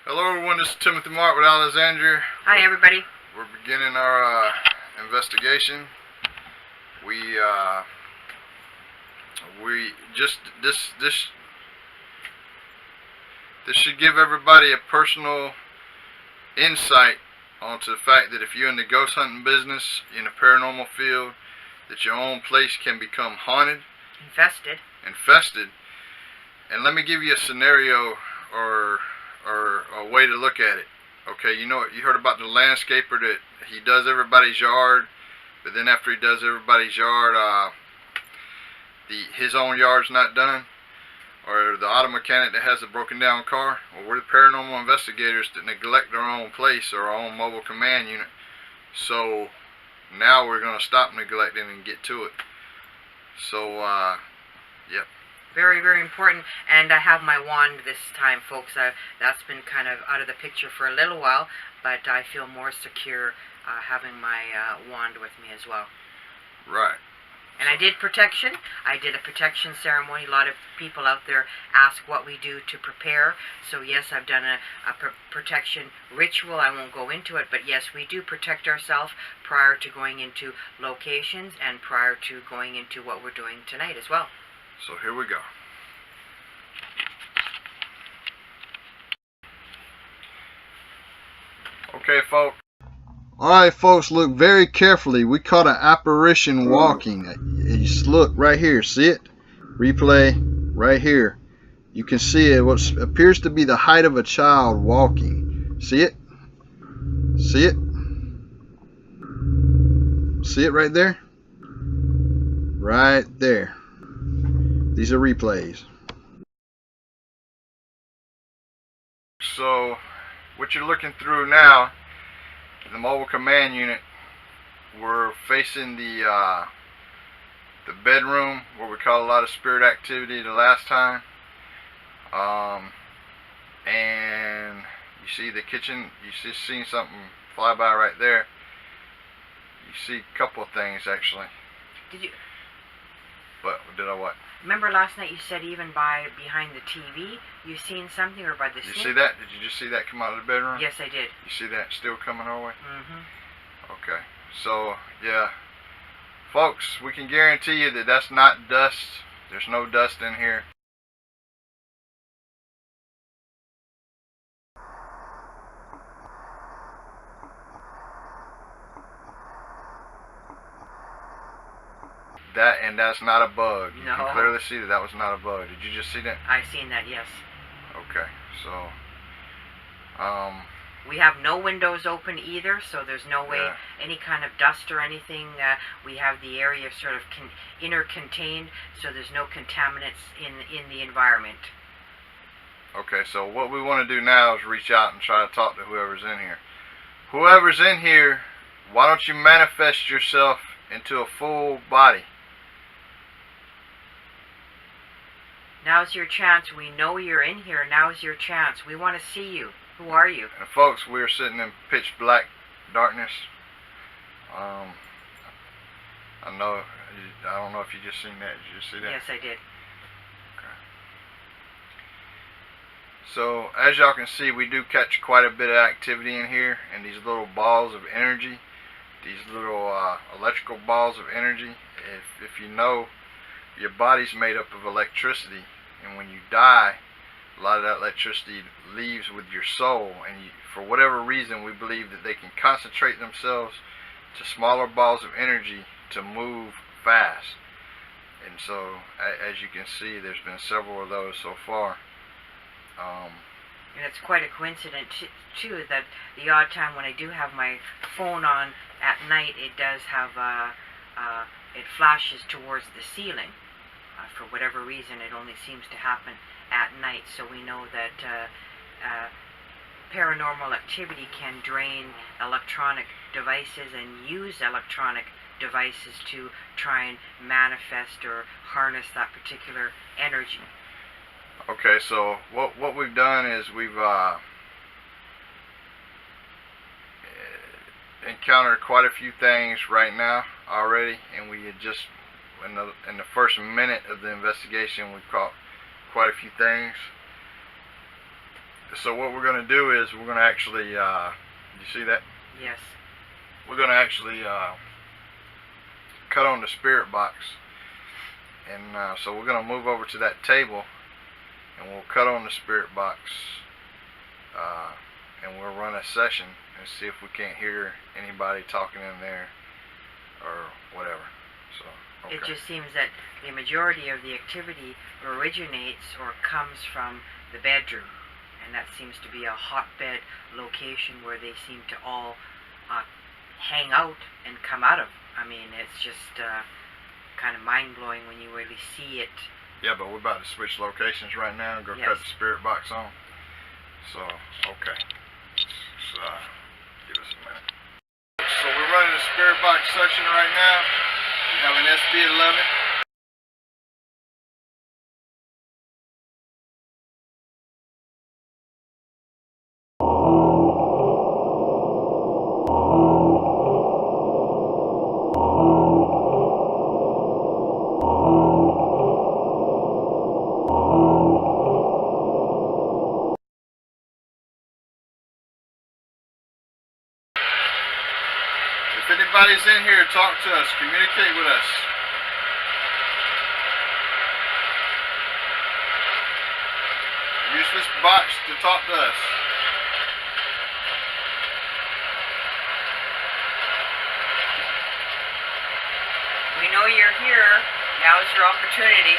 Hello everyone, this is Timothy Mark with Alexandria. Hi everybody. We're beginning our investigation. This should give everybody a personal insight onto the fact that if you're in the ghost hunting business, in the paranormal field, that your own place can become haunted, infested. And let me give you a scenario or a way to look at it. Okay, you heard about the landscaper that he does everybody's yard, but then after he does everybody's yard, his own yard's not done. Or the auto mechanic that has a broken down car. Well, we're the paranormal investigators that neglect our own place or our own mobile command unit. So now we're going to stop neglecting and get to it. So, yep. Very, very important. And I have my wand this time, folks. That's been kind of out of the picture for a little while, but I feel more secure having my wand with me as well. Right. And I did protection. I did a protection ceremony. A lot of people out there ask what we do to prepare. So yes, I've done a protection ritual. I won't go into it, but yes, we do protect ourselves prior to going into locations and prior to going into what we're doing tonight as well. So here we go. Okay, folks. Alright, folks, look very carefully. We caught an apparition walking. Just look right here. See it? Replay right here. You can see it. What appears to be the height of a child walking. See it? See it? See it right there? Right there. These are replays. So, what you're looking through now, the mobile command unit, we're facing the bedroom where we caught a lot of spirit activity the last time. And you see the kitchen, you just seen something fly by right there. You see a couple of things actually. Did you? Did I what? Remember last night you said even behind the TV you seen something, or by the Did sink? you see that? Did you just see that come out of the bedroom? Yes, I did. You see that still coming our way? Mm-hmm. Okay. So, yeah. Folks, we can guarantee you that that's not dust. There's no dust in here. That's not a bug. You can clearly see that was not a bug. Did you just see that? I seen that, yes. Okay, so we have no windows open either, so there's no way any kind of dust or anything. We have the area sort of inner contained, so there's no contaminants in the environment. Okay, so what we want to do now is reach out and try to talk to whoever's in here. Whoever's in here, why don't you manifest yourself into a full body? Now's your chance. We know you're in here. Now's your chance. We want to see you. Who are you? And folks, we're sitting in pitch black darkness. I don't know if you just seen that. Did you just see that? Yes, I did. Okay. So, as y'all can see, we do catch quite a bit of activity in here, and these little balls of energy, these little electrical balls of energy. If you know, your body's made up of electricity, and when you die, a lot of that electricity leaves with your soul, and for whatever reason we believe that they can concentrate themselves to smaller balls of energy to move fast. And so, as you can see, there's been several of those so far. And it's quite a coincidence too that the odd time when I do have my phone on at night, it does have it flashes towards the ceiling. For whatever reason, it only seems to happen at night, so we know that paranormal activity can drain electronic devices and use electronic devices to try and manifest or harness that particular energy. Okay, so what we've done is we've encountered quite a few things right now already, and we had just in the first minute of the investigation we caught quite a few things. So what we're going to do is we're going to actually, you see that? Yes. We're going to actually cut on the spirit box. And so we're going to move over to that table and we'll cut on the spirit box and we'll run a session and see if we can't hear anybody talking in there or whatever. So, okay. It just seems that the majority of the activity originates or comes from the bedroom, and that seems to be a hotbed location where they seem to all hang out and come out of. I mean, it's just kind of mind-blowing when you really see it. Yeah, but we're about to switch locations right now and go Yes. cut the spirit box on. So, okay. So, give us a minute. So we're running the spirit box section right now. We have an SB11. If anybody's in here, talk to us, communicate with us. Use this box to talk to us. We know you're here. Now's your opportunity.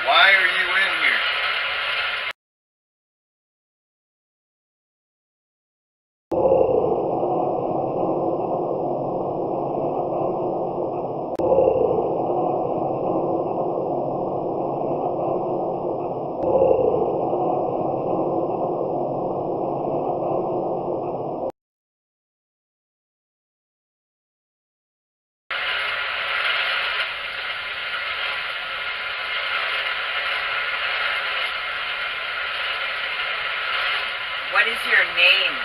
Why are you in here? What is your name?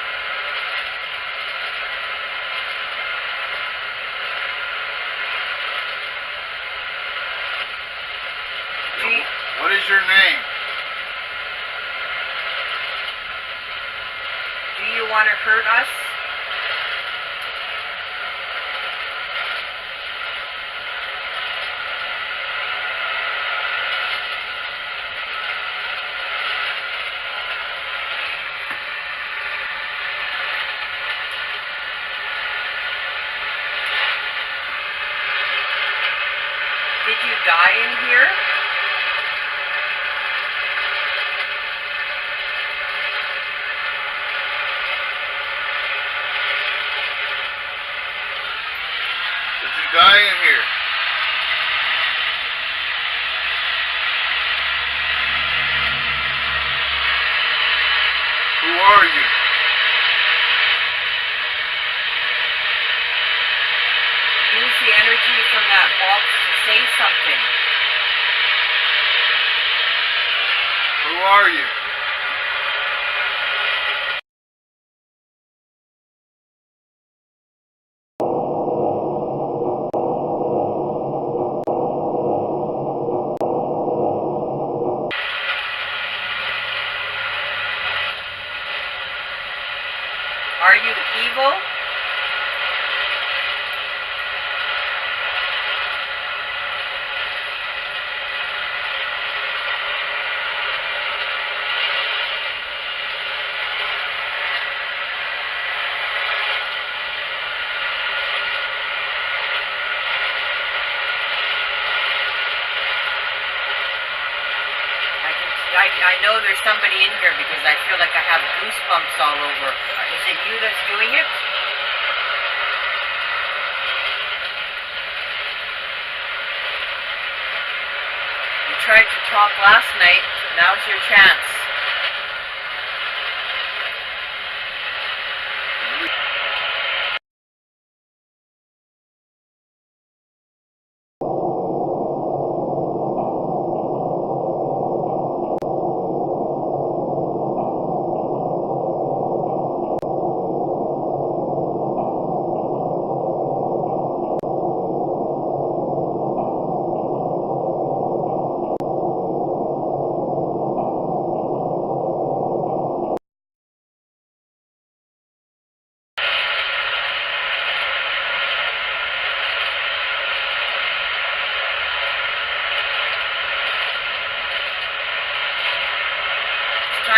What is your name? Do you want to hurt us? Did you die in here? Did you die in here? Who are you? Use the energy from that box to say something. Who are you? Are you evil? I know there's somebody in here because I feel like I have goosebumps all over. Is it you that's doing it? You tried to talk last night. Now's your chance.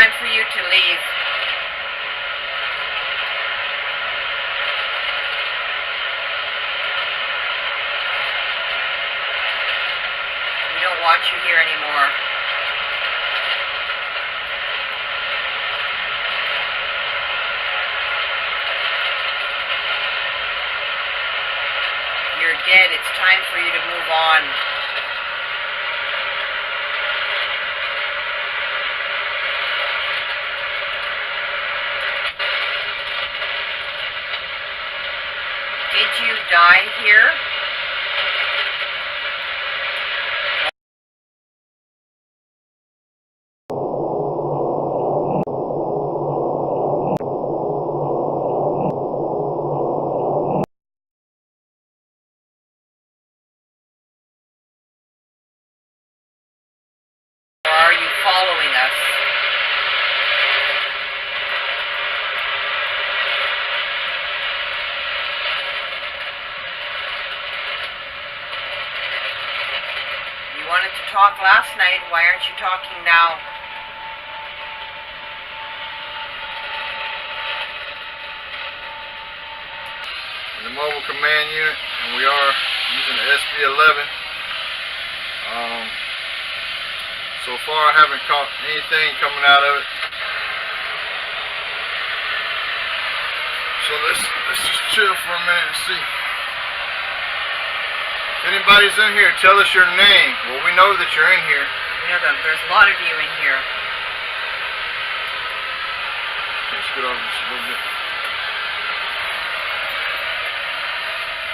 time for you to leave. We don't want you here anymore. You're dead. It's time for you to move on. Did you die here? Or are you following us? You wanted to talk last night. Why aren't you talking now? In the mobile command unit, and we are using the SB-11. So far I haven't caught anything coming out of it. So let's just chill for a minute and see. If anybody's in here, tell us your name. Well, we know that you're in here. You know that there's a lot of you in here. Let's get over just a little bit.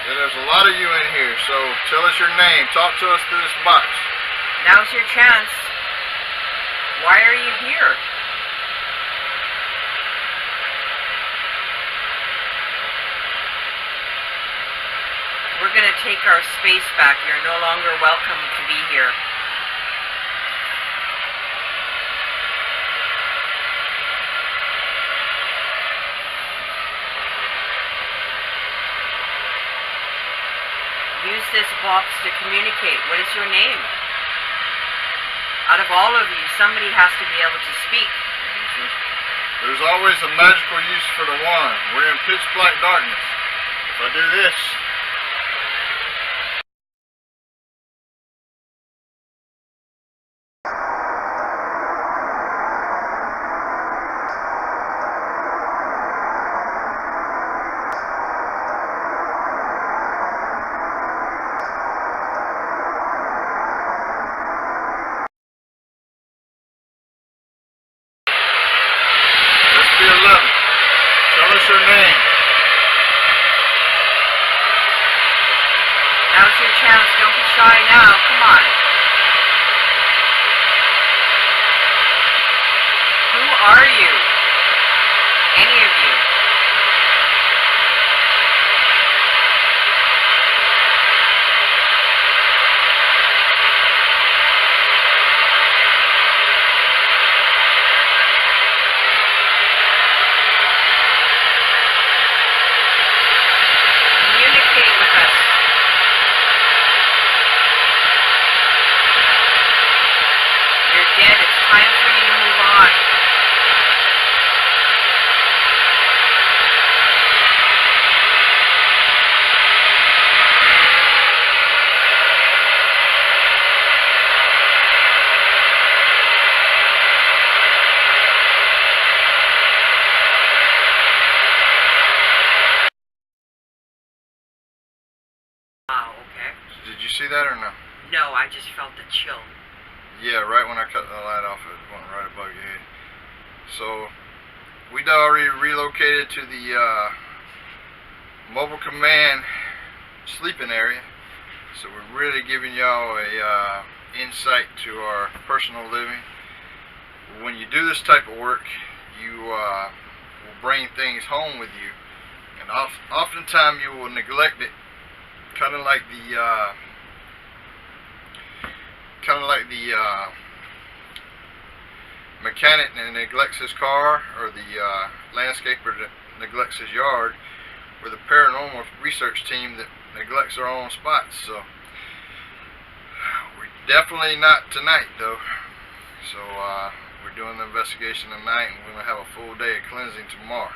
Yeah, there's a lot of you in here, so tell us your name. Talk to us through this box. Now's your chance. Why are you here? We're going to take our space back. You're no longer welcome to be here. Use this box to communicate. What is your name? Out of all of you, somebody has to be able to speak. There's always a magical use for the wand. We're in pitch black darkness. If I do this, SB-11. Tell us your name. Now's your chance. Don't be shy now. Come on. Who are you? Any of you? Communicate with us. You're dead. It's time for you to move on. Wow, okay. Did you see that or no? No, I just felt the chill. Yeah, right when I cut the light off, it went right above your head. So, we'd already relocated to the mobile command sleeping area. So we're really giving y'all a insight to our personal living. When you do this type of work, you will bring things home with you, and oftentimes you will neglect it, kind of like the mechanic that neglects his car, or the landscaper that neglects his yard, or the paranormal research team that neglects their own spots. So we're definitely not tonight, though. So we're doing the investigation tonight, and we're going to have a full day of cleansing tomorrow.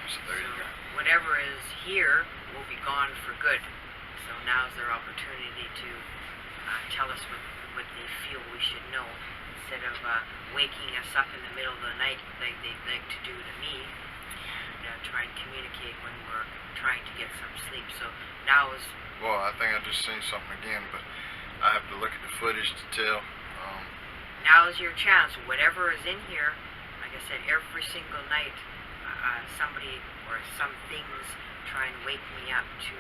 So there you go. Whatever is here will be gone for good. So now's their opportunity to tell us what they feel we should know, instead of waking us up in the middle of the night like they'd like to do to me, and try and communicate when we're trying to get some sleep. So now is... Well, I think I just seen something again, but I have to look at the footage to tell. Now is your chance. Whatever is in here, like I said, every single night, somebody or some things try and wake me up to,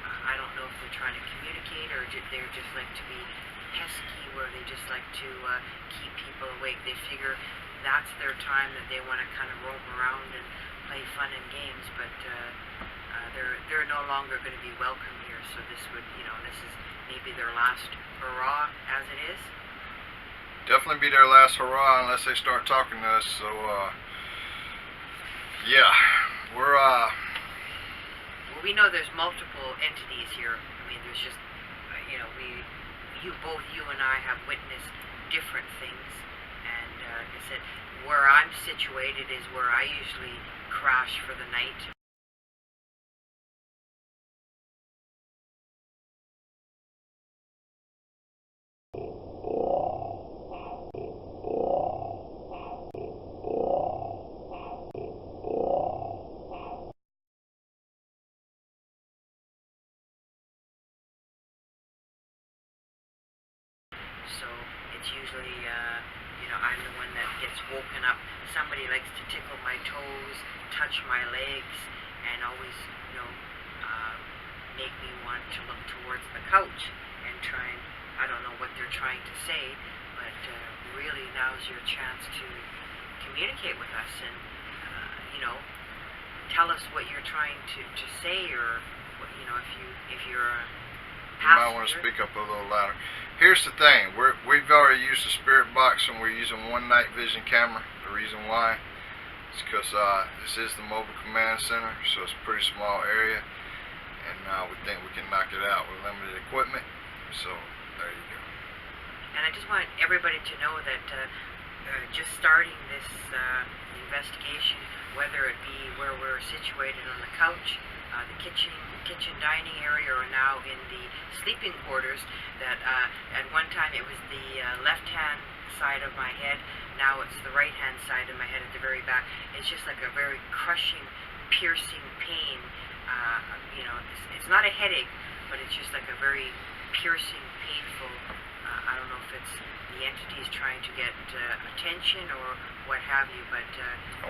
I don't know if they're trying to communicate or they're just like to be pesky, where they just like to keep people awake. They figure that's their time, that they want to kind of roam around and play fun and games, but they're no longer going to be welcome here. So this would, this is maybe their last hurrah, as it is. Definitely be their last hurrah unless they start talking to us. So yeah, we're Well, we know there's multiple entities here. I mean, there's just both you and I have witnessed different things, and like I said, where I'm situated is where I usually crash for the night. So it's usually, I'm the one that gets woken up. Somebody likes to tickle my toes, touch my legs, and always, make me want to look towards the couch and try and, I don't know what they're trying to say, but really now's your chance to communicate with us and, tell us what you're trying to say, or, if you're a you might want to speak up a little louder. Here's the thing, we've already used the spirit box and we're using one night vision camera. The reason why is because this is the mobile command center, so it's a pretty small area, and we think we can knock it out with limited equipment. So there you go. And I just want everybody to know that just starting this investigation, whether it be where we're situated on the couch, the kitchen dining area, or now in the sleeping quarters, that at one time it was the left hand side of my head, now it's the right hand side of my head at the very back. It's just like a very crushing, piercing pain. It's not a headache, but it's just like a very piercing, painful, I don't know if it's the entities trying to get attention or what have you, but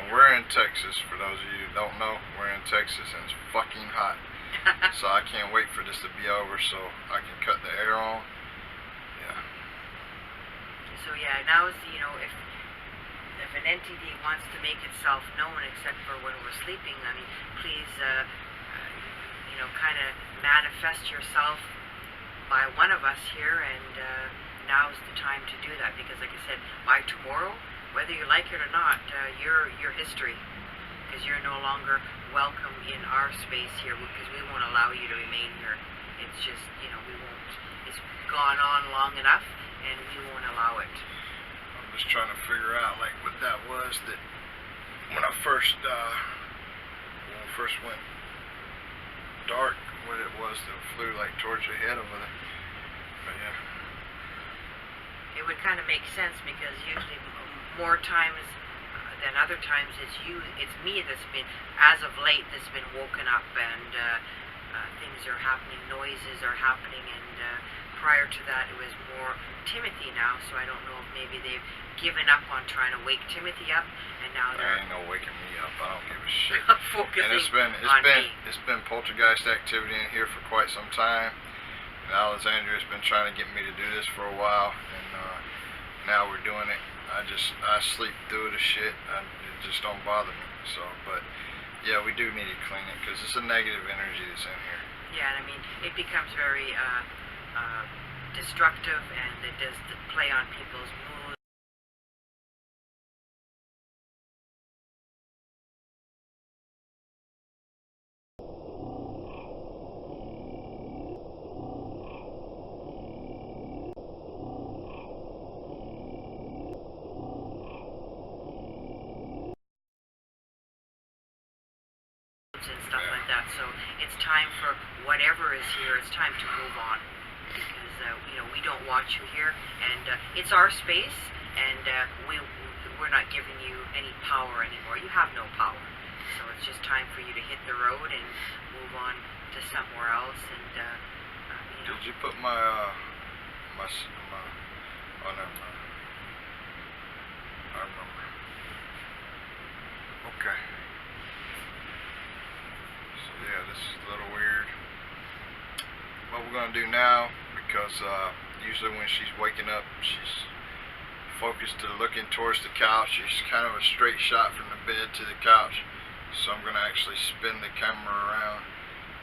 we're in Texas, for those of you who don't know. We're in Texas and it's fucking hot. So I can't wait for this to be over so I can cut the air on. Yeah. So yeah, now is, if an entity wants to make itself known, except for when we're sleeping, I mean, please kind of manifest yourself by one of us here, and now's the time to do that, because like I said, by tomorrow, whether you like it or not, you're history, because you're no longer welcome in our space here, because we won't allow you to remain here. It's just, we won't, it's gone on long enough, and we won't allow it. I'm just trying to figure out like what that was, that when I first went dark, what it was that flew like towards your head over there. But yeah. It would kind of make sense, because usually more times than other times it's me that's been, as of late, that's been woken up, and things are happening, noises are happening, and prior to that it was more Timothy now, so I don't know if maybe they've given up on trying to wake Timothy up, and now they're... There ain't no waking me up, I don't give a shit. focusing and it's been poltergeist activity in here for quite some time, and Alexandria's been trying to get me to do this for a while, and now we're doing it. I sleep through the shit, it just don't bother me. So, but yeah, we do need to clean it, because it's a negative energy that's in here. Yeah, I mean, it becomes very destructive, and it does play on people's moods. that. So it's time for whatever is here. It's time to move on, because we don't want you here, and it's our space, and we're not giving you any power anymore. You have no power. So it's just time for you to hit the road and move on to somewhere else. And Did you put my oh, never mind. I remember. Okay. So yeah, this is a little weird. What we're gonna do now, because usually when she's waking up, she's focused to looking towards the couch. It's kind of a straight shot from the bed to the couch. So I'm gonna actually spin the camera around,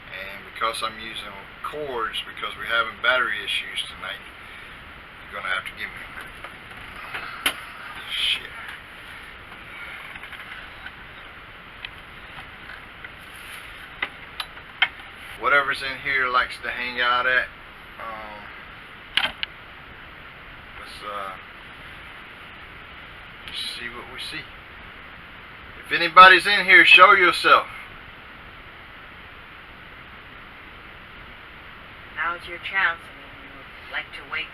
and because I'm using cords, because we're having battery issues tonight, you're gonna have to give me a minute. Shit. Whatever's in here likes to hang out at. Let's see what we see. If anybody's in here, show yourself. now's your chance. I mean, you would like to wake.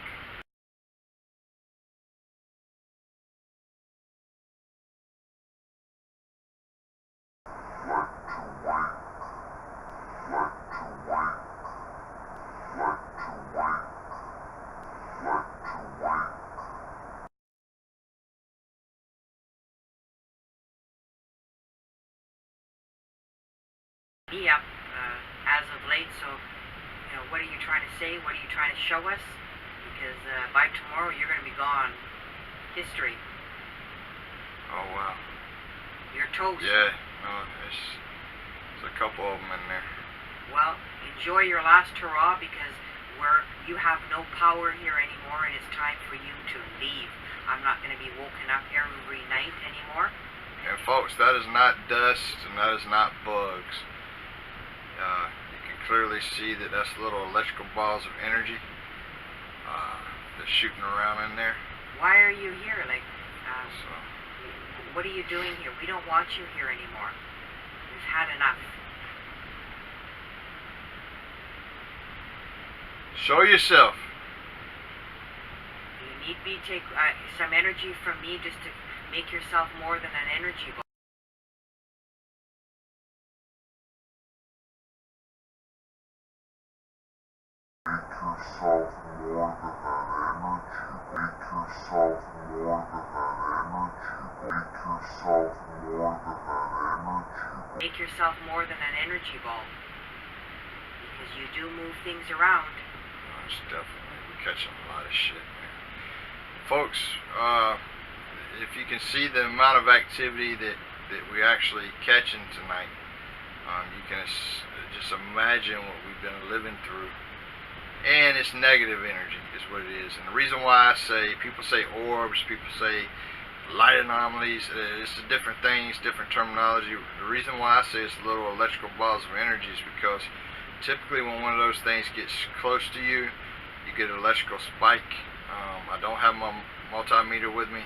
Me up as of late, so what are you trying to say? What are you trying to show us? Because by tomorrow you're going to be gone. History. Oh wow. You're toast. Yeah, no, there's a couple of them in there. Well, enjoy your last hurrah, because you have no power here anymore, and it's time for you to leave. I'm not going to be woken up every night anymore. And folks, that is not dust, and that is not bugs. You can clearly see that that's little electrical balls of energy that's shooting around in there. Why are you here? So, what are you doing here? We don't want you here anymore. We've had enough. show yourself. You need me to take some energy from me just to make yourself more than an energy ball. Make yourself more than an energy ball. Because you do move things around. Most definitely. We're catching a lot of shit, man. Folks, if you can see the amount of activity that we're actually catching tonight, you can just imagine what we've been living through. And it's negative energy is what it is. And the reason why I say, people say orbs, people say light anomalies, it's different things, different terminology. The reason why I say it's little electrical balls of energy is because typically when one of those things gets close to you, you get an electrical spike. I don't have my multimeter with me,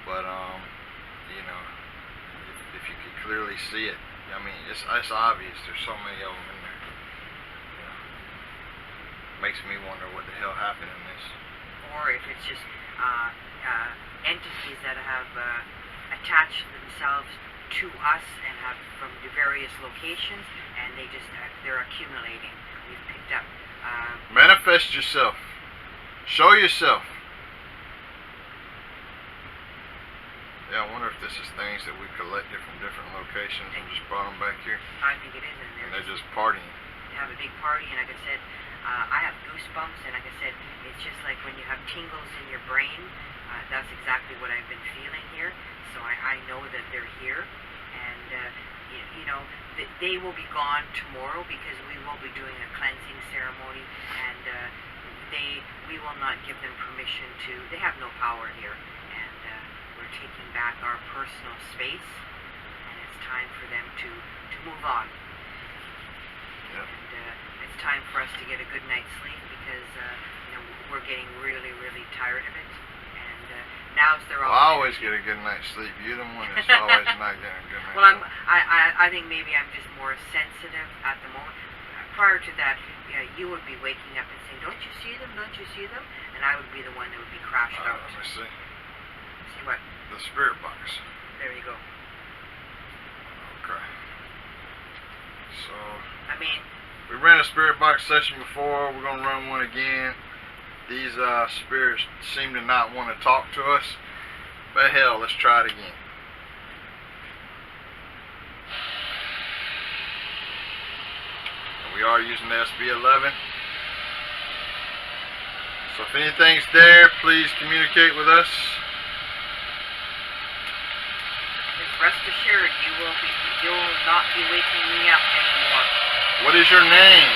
but if you could clearly see it, I mean, it's obvious. There's so many of them in there. Makes me wonder what the hell happened in this. Or if it's just entities that have attached themselves to us and have from the various locations, and they're accumulating. We've picked up. Manifest yourself. Show yourself. Yeah, I wonder if this is things that we collected from different locations and just brought them back here. I think it is, and they're just partying. They have a big party, and like I said, I have goosebumps, and like I said, it's just like when you have tingles in your brain. That's exactly what I've been feeling here. So I know that they're here, and they will be gone tomorrow, because we will be doing a cleansing ceremony, and we will not give them permission to. They have no power here, and we're taking back our personal space, and it's time for them to move on. Yep. And it's time for us to get a good night's sleep, because we're getting really, really tired of it. And Now's their Well, I opportunity. always get a good night's sleep. You're the one that's always not getting a good night's Well, sleep. I think maybe I'm just more sensitive at the moment. Prior to that, you would be waking up and saying, "Don't you see them? Don't you see them?" And I would be the one that would be crashed out. Let me see. See what? The spirit box. There you go. Okay. So, I mean, we ran a spirit box session before. We're going to run one again. These spirits seem to not want to talk to us. But hell, let's try it again. We are using the SB11. So if anything's there, please communicate with us. rest assured, you will not be waking me up anymore. What is your name?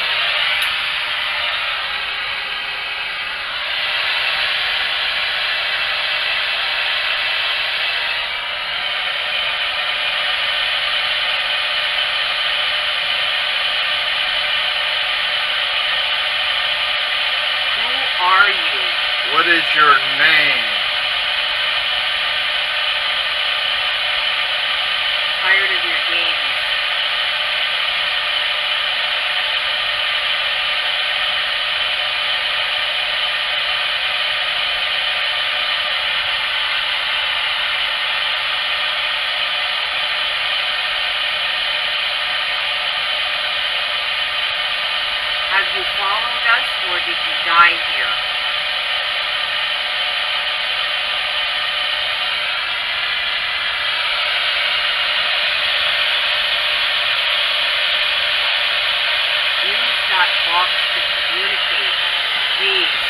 Who are you? What is your name? Tired of your games. Have you followed us, or did you die here? Use that box to communicate, please.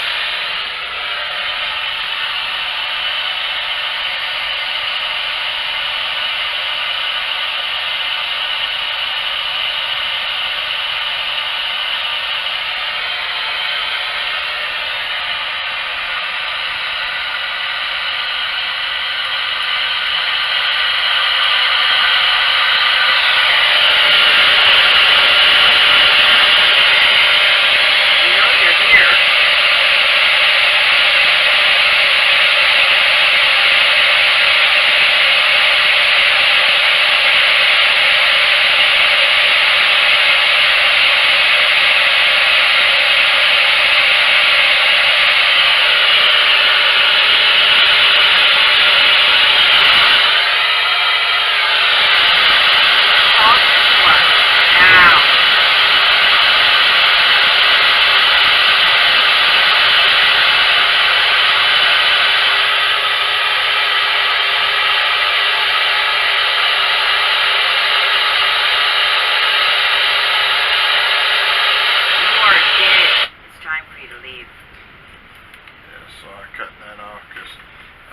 You know you're here. Talk to us now. You are dead. It's time for you to leave. Yeah, so I cut that off because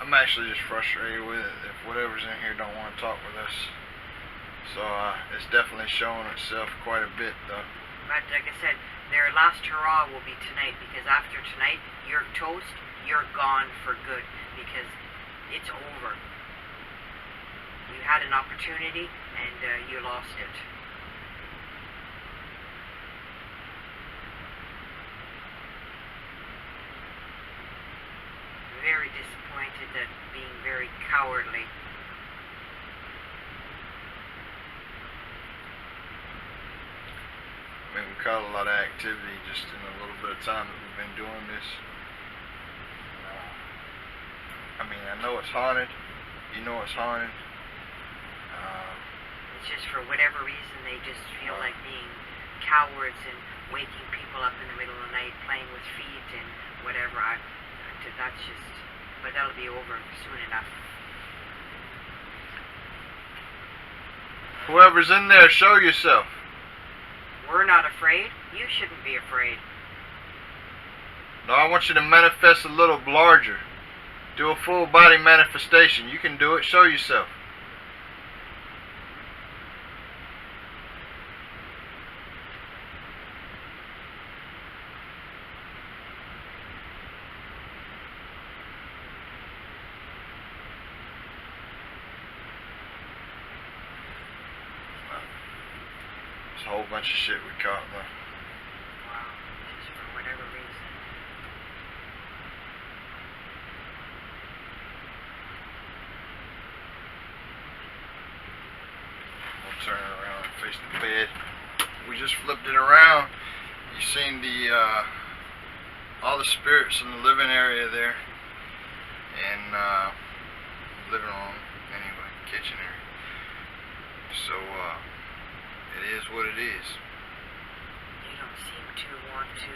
I'm actually just frustrated with it if whatever's in here don't want to talk with us. So it's definitely showing itself quite a bit though. But like I said, their last hurrah will be tonight, because after tonight, you're toast, you're gone for good, because it's over. You had an opportunity, and you lost it. Very disappointed at being very cowardly. I mean, we caught a lot of activity just in a little bit of time that we've been doing this. I mean, I know it's haunted. You know it's haunted. It's just for whatever reason they just feel like being cowards and waking people up in the middle of the night, playing with feet and whatever. That's just, but that'll be over soon enough. Whoever's in there, show yourself. We're not afraid. You shouldn't be afraid. No, I want you to manifest a little larger. Do a full body manifestation. You can do it. Show yourself. There's a whole bunch of shit we caught though. Wow. Just for whatever reason. turn it around and face the bed. We just flipped it around. You seen the all the spirits in the living area there, and living room anyway, kitchen area. So it is what it is. They don't seem to want to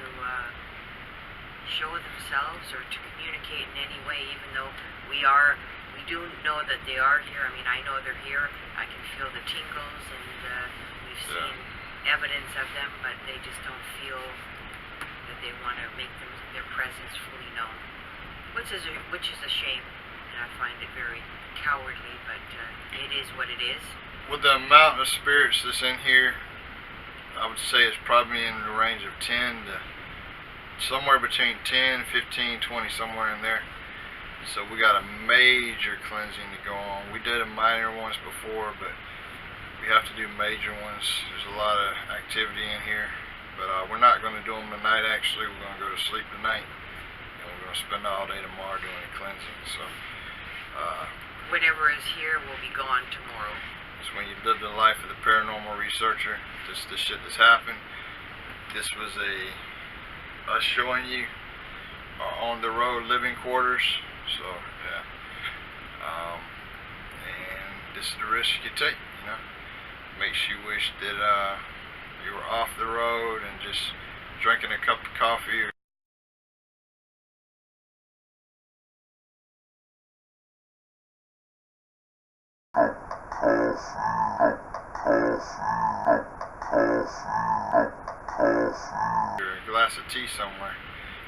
show themselves or to communicate in any way, even though we do know that they are here. I mean, I know they're here. I can feel the tingles, and we've seen evidence of them, but they just don't feel that they want to make their presence fully known, which is a shame, and I find it very cowardly, but it is what it is. With the amount of spirits that's in here, I would say it's probably in the range of 10 to somewhere between 10, 15, 20, somewhere in there. So we got a major cleansing to go on. We did a minor ones before, but we have to do major ones. There's a lot of activity in here, but we're not going to do them tonight. Actually, we're going to go to sleep tonight, and we're going to spend all day tomorrow doing the cleansing. So whatever is here will be gone tomorrow. it's when you live the life of the paranormal researcher. This shit that's happened. This was us showing you our on the road living quarters. So yeah, and this is the risk you take. You know, makes you wish that you were off the road and just drinking a cup of coffee. Or a glass of tea somewhere.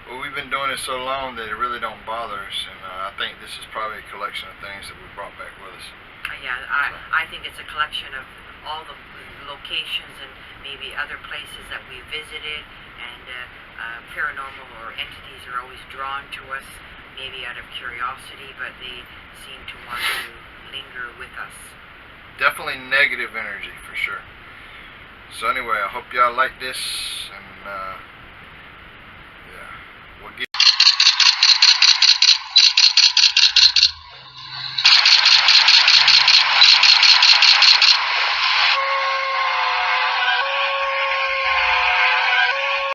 Well, we've been doing it so long that it really don't bother us, and I think this is probably a collection of things that we brought back with us. Yeah, I think it's a collection of all the locations and maybe other places that we visited, and paranormal or entities are always drawn to us, maybe out of curiosity, but they seem to want to linger with us. Definitely negative energy for sure. So anyway, I hope y'all like this, and